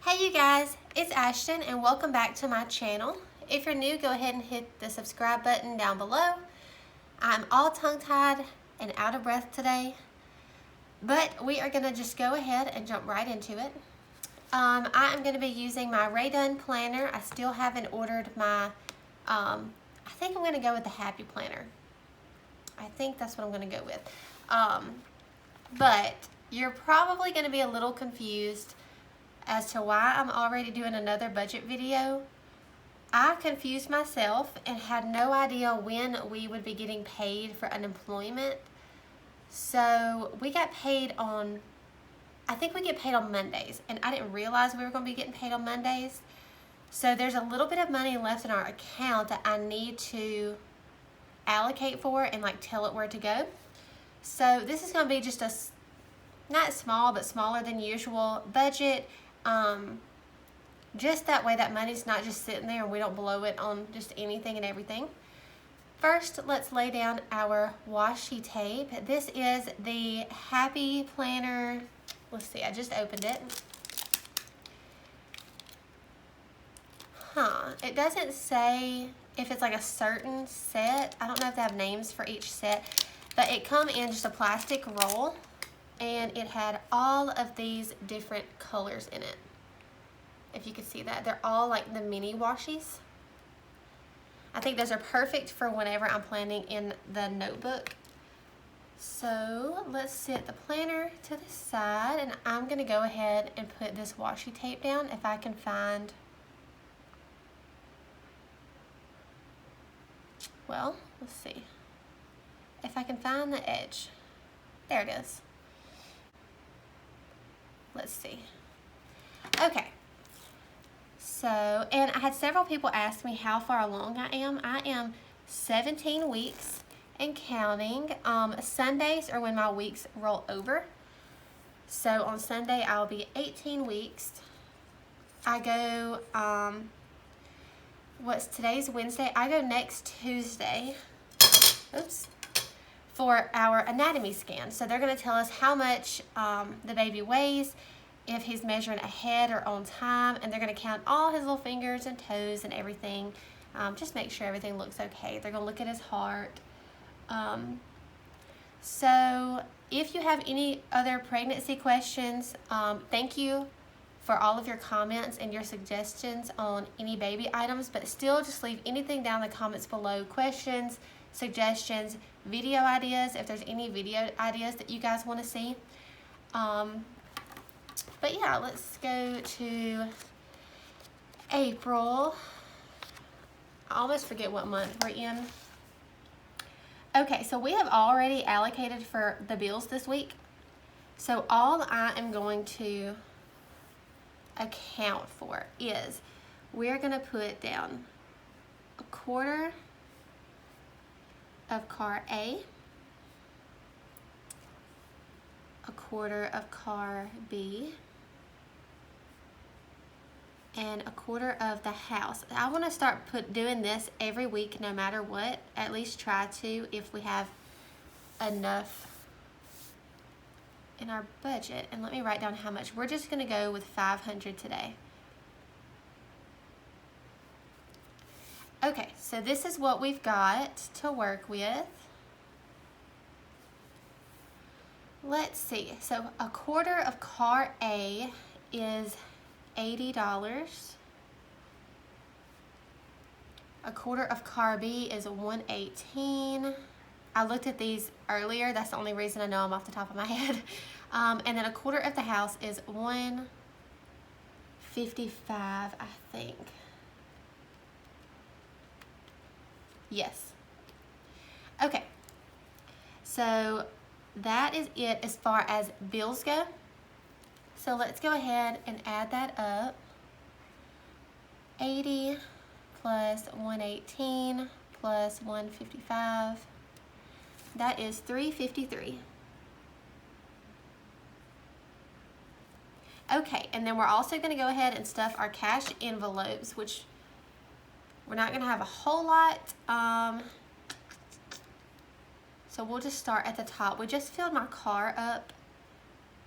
Hey you guys, it's Ashton and welcome back to my channel. If you're new, go ahead and hit the subscribe button down below. I'm all tongue-tied and out of breath today, but we are going to just go ahead and jump right into it. I am going to be using my Rae Dunn planner. I still haven't ordered my, I think I'm going to go with the Happy Planner. I think that's what I'm going to go with. But you're probably going to be a little confused as to why I'm already doing another budget video. I confused myself and had no idea when we would be getting paid for unemployment. So we got paid on, I think we get paid on Mondays, and I didn't realize we were going to be getting paid on Mondays. So there's a little bit of money left in our account that I need to allocate for and like tell it where to go. So this is going to be just a, not small, but smaller than usual budget. Just that way that money's not just sitting there and we don't blow it on just anything and everything. First, let's lay down our washi tape. This is the Happy Planner. Let's see, I just opened it. It doesn't say if it's like a certain set. I don't know if they have names for each set, but it come in just a plastic roll, and it had all of these different colors in it. If you can see that, they're all like the mini washies. I think those are perfect for whenever I'm planning in the notebook. So let's set the planner to the side, and I'm gonna go ahead and put this washi tape down if I can find, well, let's see. If I can find the edge. There it is. Let's see. Okay. So, and I had several people ask me how far along I am. I am 17 weeks and counting. Sundays are when my weeks roll over. So on Sunday I'll be 18 weeks. I go, today's Wednesday. I go next Tuesday. Oops. For our anatomy scan. So they're going to tell us how much the baby weighs, if he's measuring ahead or on time, and they're going to count all his little fingers and toes and everything. Just make sure everything looks okay. They're going to look at his heart. So if you have any other pregnancy questions, thank you for all of your comments and your suggestions on any baby items, but still just leave anything down in the comments below. Questions, suggestions, video ideas, if there's any video ideas that you guys want to see. But yeah, let's go to April. I almost forget what month we're in. Okay, so we have already allocated for the bills this week. So all I am going to account for is we're going to put down a quarter of car A, a quarter of car B, and a quarter of the house. I want to start doing this every week no matter what. At least try to, if we have enough in our budget. And let me write down how much. We're just going to go with $500 today. Okay, so this is what we've got to work with. Let's see, so a quarter of car A is $80. A quarter of car B is $118. I looked at these earlier, that's the only reason I know them off the top of my head. And then a quarter of the house is $155, I think. Yes. Okay. So that is it as far as bills go. So let's go ahead and add that up. 80 plus 118 plus 155. That is 353. Okay, and then we're also going to go ahead and stuff our cash envelopes, which we're not going to have a whole lot. So we'll just start at the top. We just filled my car up,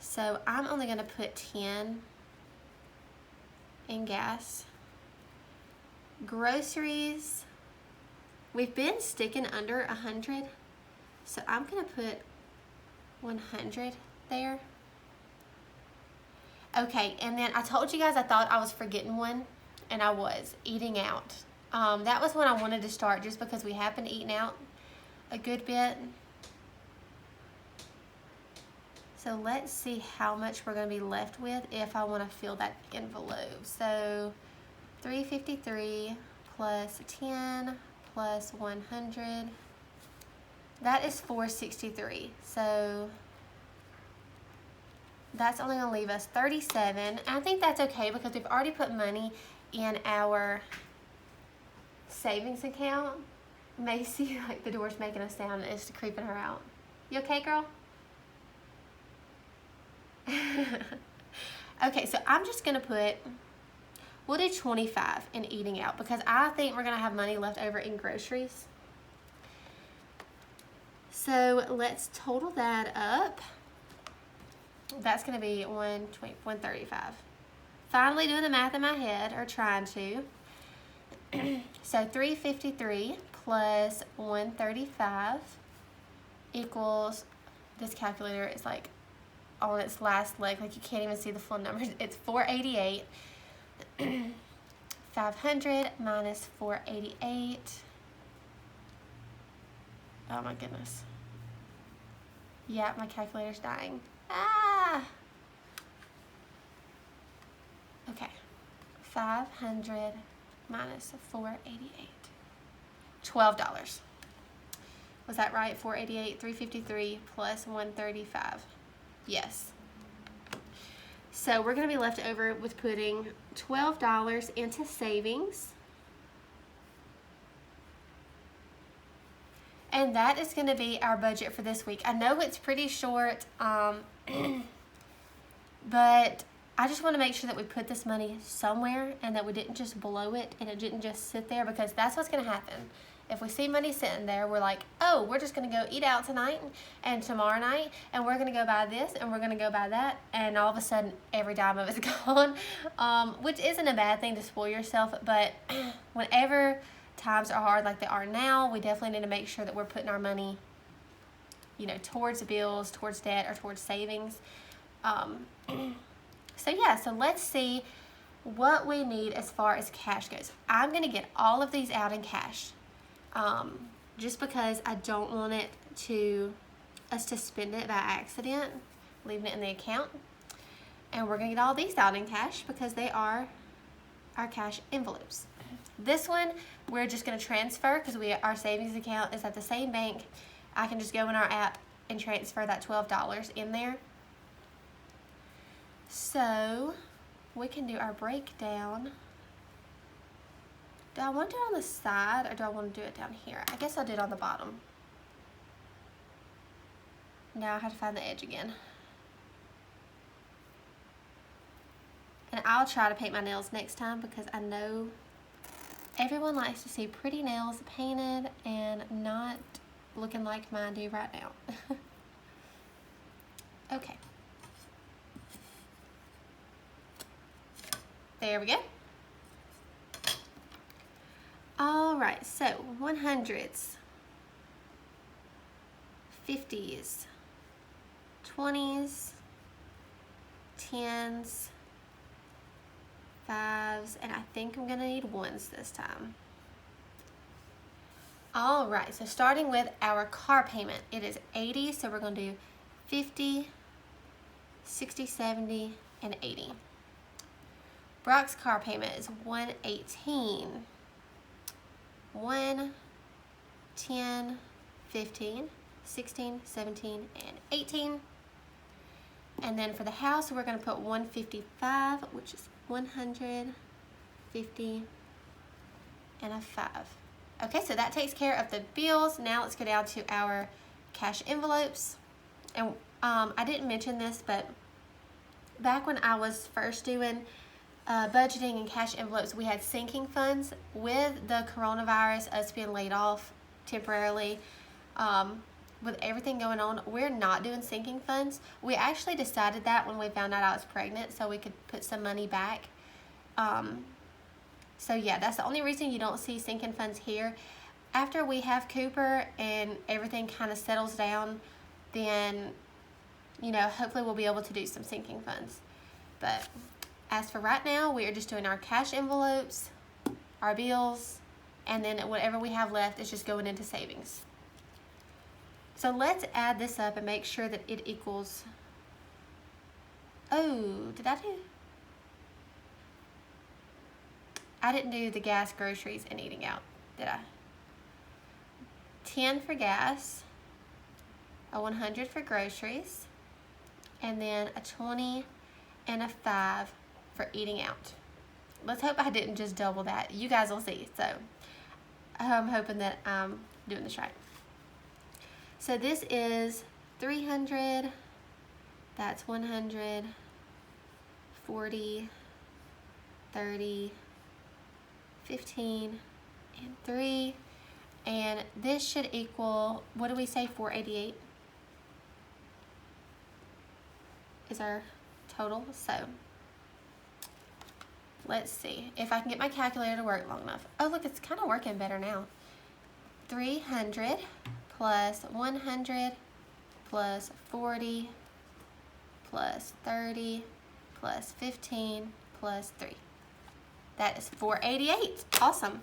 so I'm only going to put 10 in gas. Groceries, we've been sticking under 100, so I'm gonna put 100 there. Okay, and then I told you guys I thought I was forgetting one, and I was. Eating out. That was when I wanted to start, just because we have been eating out a good bit. So let's see how much we're going to be left with if I want to fill that envelope. So $353 plus 10 plus 100. That is $463. So that's only going to leave us $37. I think that's okay because we've already put money in our savings account. Macy, like the door's making a sound and it's creeping her out. You okay, girl? Okay, so I'm just gonna put, we'll do 25 in eating out because I think we're gonna have money left over in groceries. So let's total that up. That's gonna be 135. Finally doing the math in my head, or trying to. So 353 plus 135 equals, this calculator is like on its last leg, like you can't even see the full numbers. It's 488. 500 minus 488. Oh my goodness. Yeah, my calculator's dying. Ah! Okay. 500 minus 488. $12. Was that right? 488, 353 plus 135. Yes. So we're going to be left over with putting $12 into savings. And that is going to be our budget for this week. I know it's pretty short, but I just want to make sure that we put this money somewhere and that we didn't just blow it and it didn't just sit there, because that's what's going to happen. If we see money sitting there, we're like, oh, we're just going to go eat out tonight and tomorrow night, and we're going to go buy this and we're going to go buy that, and all of a sudden every dime of it's gone, which isn't a bad thing to spoil yourself, but whenever times are hard like they are now, we definitely need to make sure that we're putting our money, you know, towards bills, towards debt, or towards savings. So yeah, so let's see what we need as far as cash goes. I'm going to get all of these out in cash. Just because I don't want us to spend it by accident, leaving it in the account. And we're going to get all these out in cash because they are our cash envelopes. This one, we're just going to transfer because our savings account is at the same bank. I can just go in our app and transfer that $12 in there. So we can do our breakdown. Do I want to do it on the side or do I want to do it down here? I guess I'll do it on the bottom. Now I have to find the edge again. And I'll try to paint my nails next time because I know everyone likes to see pretty nails painted and not looking like mine do right now. Okay. There we go. All right, so 100s, 50s, 20s, 10s, 5s, and I think I'm gonna need 1s this time. All right, so starting with our car payment, it is 80, so we're gonna do 50, 60, 70, and 80. Brock's car payment is 118. 1, 10, 15, 16, 17, and 18. And then for the house, we're going to put 155, which is 150, and a 5. Okay, so that takes care of the bills. Now let's go down to our cash envelopes. And I didn't mention this, but back when I was first doing budgeting and cash envelopes, we had sinking funds. With the coronavirus, us being laid off temporarily, with everything going on, we're not doing sinking funds. We actually decided that when we found out I was pregnant, so we could put some money back So yeah, that's the only reason you don't see sinking funds here. After we have Cooper and everything kind of settles down, then, you know, hopefully we'll be able to do some sinking funds. But as for right now, we are just doing our cash envelopes, our bills, and then whatever we have left is just going into savings. So let's add this up and make sure that it equals, oh, I didn't do the gas, groceries, and eating out, did I? 10 for gas, a 100 for groceries, and then a 20 and a 5 for eating out. Let's hope I didn't just double that. You guys will see. So I'm hoping that I'm doing this right. So this is 300, that's 100, 40, 30, 15, and 3. And this should equal, what do we say, 488 is our total. So let's see if I can get my calculator to work long enough. Oh, look, it's kind of working better now. 300 plus 100 plus 40 plus 30 plus 15 plus 3. That is 488. Awesome.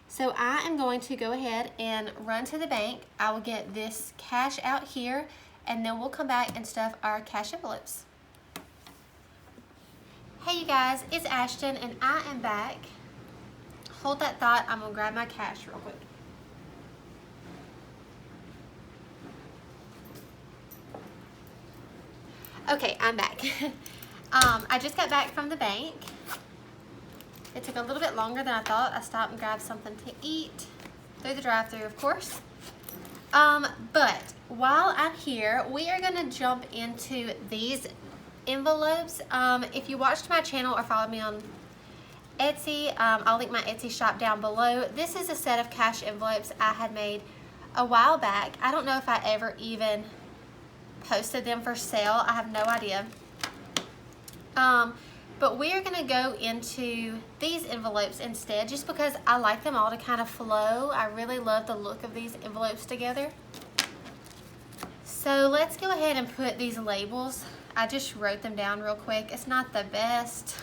So I am going to go ahead and run to the bank. I will get this cash out here, and then we'll come back and stuff our cash envelopes. Hey you guys, it's Ashton and I am back. Hold that thought, I'm gonna grab my cash real quick. Okay, I'm back. I just got back from the bank. It took a little bit longer than I thought. I stopped and grabbed something to eat through the drive-thru, of course. But while I'm here, we are gonna jump into these envelopes. If you watched my channel or followed me on Etsy, I'll link my Etsy shop down below. This is a set of cash envelopes I had made a while back. I don't know if I ever even posted them for sale. I have no idea. But we are going to go into these envelopes instead, just because I like them all to kind of flow. I really love the look of these envelopes together. So let's go ahead and put these labels. I just wrote them down real quick. It's not the best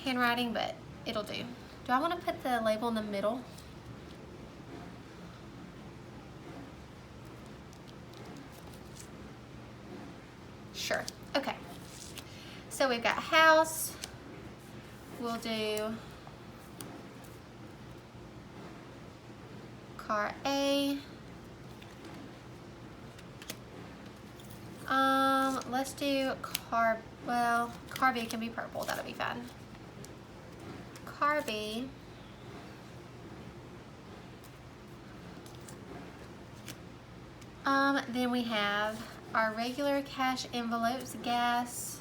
handwriting, but it'll do. Do I want to put the label in the middle? Sure. Okay. So we've got house. We'll do car A. Let's do car, well, car B can be purple, that'll be fine. Car B. Then we have our regular cash envelopes, gas.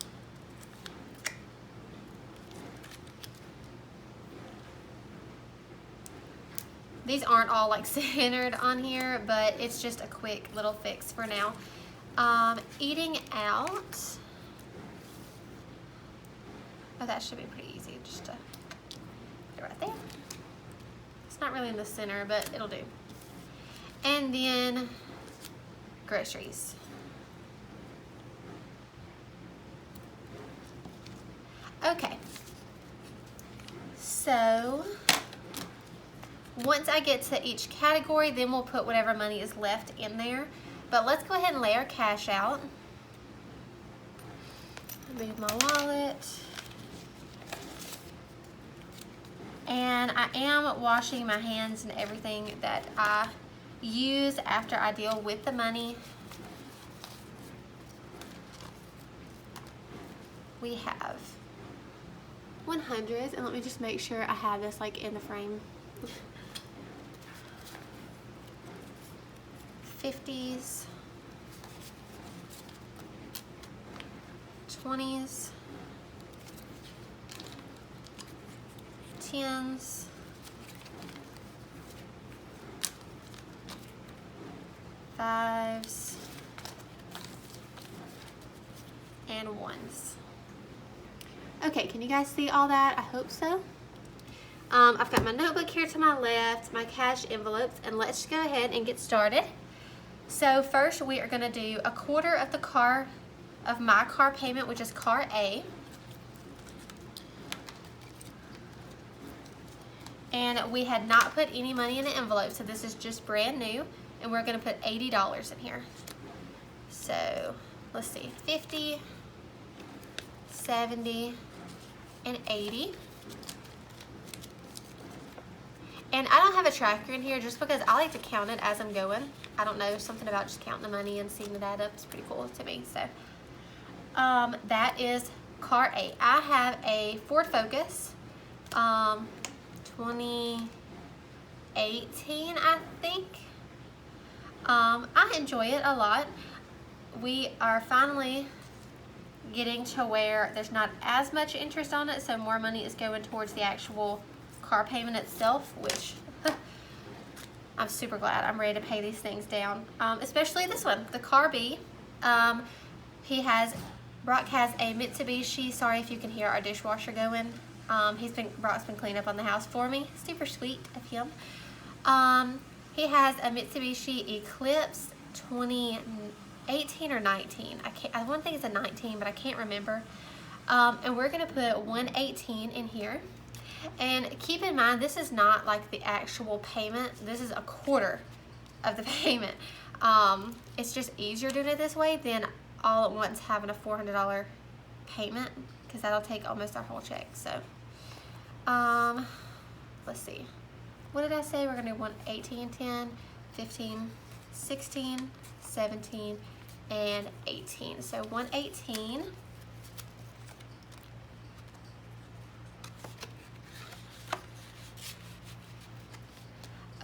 These aren't all like centered on here, but it's just a quick little fix for now. Eating out. Oh, that should be pretty easy just to put it right there. It's not really in the center, but it'll do. And then groceries. Okay. So once I get to each category, then we'll put whatever money is left in there. But let's go ahead and lay our cash out. Move my wallet. And I am washing my hands and everything that I use after I deal with the money. We have 100s, and let me just make sure I have this like in the frame. 50s, 20s, 10s, fives, and 1s. Okay, can you guys see all that? I hope so. I've got my notebook here to my left, my cash envelopes, and let's go ahead and get started. So first we are going to do a quarter of my car payment, which is car A. And we had not put any money in the envelope, so this is just brand new, and we're going to put $80 in here. So let's see, 50, 70, and 80. And I don't have a tracker in here just because I like to count it as I'm going. I don't know, something about just counting the money and seeing it add up is pretty cool to me. So that is car A. I have a Ford Focus 2018, I think. I enjoy it a lot. We are finally getting to where there's not as much interest on it, so more money is going towards the actual car payment itself, which I'm super glad. I'm ready to pay these things down, especially this one, the car B. Brock has a Mitsubishi. Sorry if you can hear our dishwasher going. Brock's been cleaning up on the house for me. Super sweet of him. He has a Mitsubishi Eclipse 2018 or 19. I want to think it's a 19, but I can't remember. And we're going to put 118 in here. And keep in mind, this is not like the actual payment. This is a quarter of the payment. It's just easier doing it this way than all at once having a $400 payment, because that'll take almost our whole check. So let's see, what did I say? We're gonna do 118, 10, 15, 16, 17, and 18. So 118.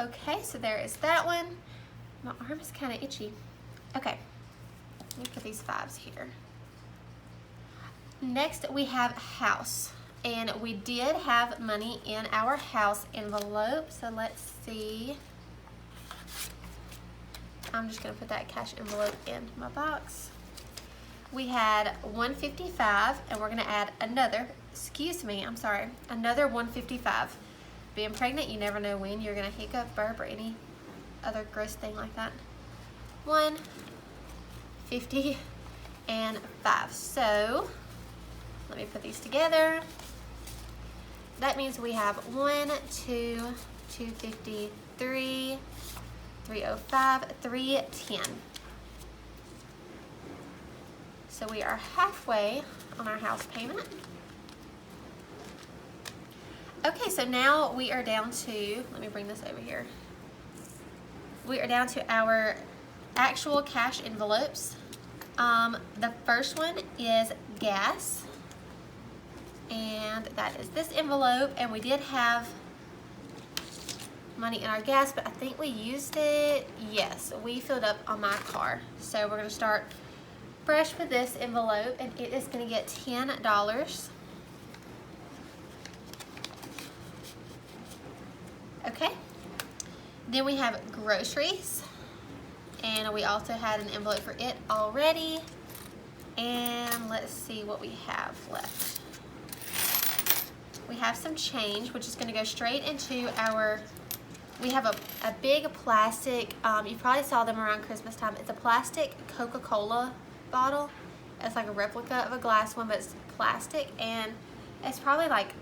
Okay, so there is that one. My arm is kind of itchy. Okay, let me put these 5s here. Next we have house, and we did have money in our house envelope, so let's see. I'm just gonna put that cash envelope in my box. We had 155, and we're gonna add another, another 155. Being pregnant, you never know when you're gonna hiccup, burp, or any other gross thing like that. 150 and 5. So let me put these together. That means we have 1, 2, 250, 3, 305, 310. So we are halfway on our house payment. Okay, so now we are down to, let me bring this over here. We are down to our actual cash envelopes. The first one is gas, and that is this envelope, and we did have money in our gas, but I think we used it. Yes, we filled up on my car. So we're gonna start fresh with this envelope, and it is gonna get $10. Okay, then we have groceries, and we also had an envelope for it already. And let's see what we have left. We have some change, which is going to go straight into our, we have a big plastic, you probably saw them around Christmas time. It's a plastic Coca-Cola bottle. It's like a replica of a glass one, but it's plastic, and it's probably like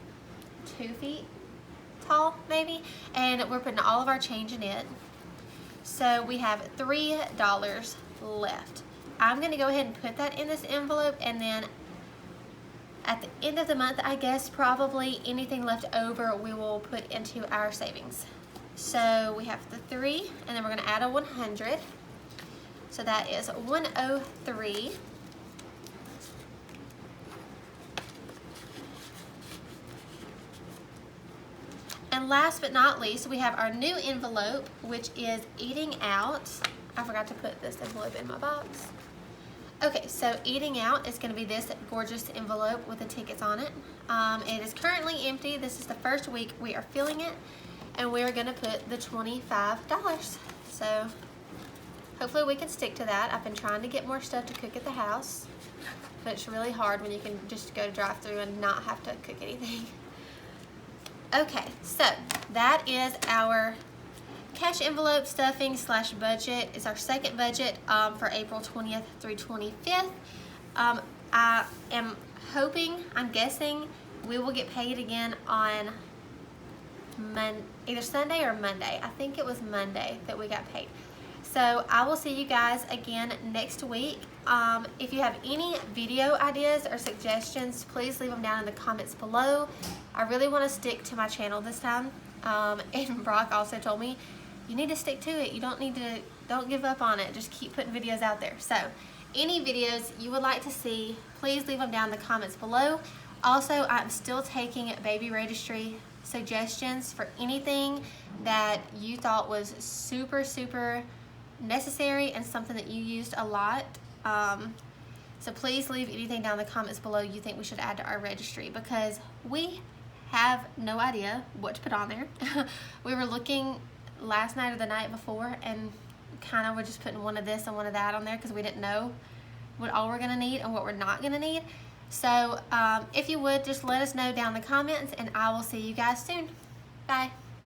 2 feet tall maybe, and we're putting all of our change in it. So we have $3 left. I'm gonna go ahead and put that in this envelope, and then at the end of the month, I guess probably anything left over we will put into our savings. So we have the 3, and then we're gonna add a 100. So that is 103. And last but not least, we have our new envelope, which is eating out. I forgot to put this envelope in my box. Okay, so eating out is going to be this gorgeous envelope with the tickets on it. It is currently empty. This is the first week we are filling it, and we're going to put the $25. So hopefully we can stick to that. I've been trying to get more stuff to cook at the house. but it's really hard when you can just go to drive-through and not have to cook anything. Okay, so that is our cash envelope stuffing / budget. It's our second budget for April 20th through 25th. I am hoping, I'm guessing, we will get paid again on either Sunday or Monday. I think it was Monday that we got paid. So I will see you guys again next week. If you have any video ideas or suggestions, please leave them down in the comments below. I really want to stick to my channel this time. And Brock also told me, you need to stick to it. You don't give up on it. Just keep putting videos out there. So any videos you would like to see, please leave them down in the comments below. Also, I'm still taking baby registry suggestions for anything that you thought was super necessary and something that you used a lot. So please leave anything down in the comments below you think we should add to our registry, because we have no idea what to put on there. We were looking last night or the night before and kind of were just putting one of this and one of that on there because we didn't know what all we're gonna need and what we're not gonna need. So if you would, just let us know down in the comments, and I will see you guys soon. Bye.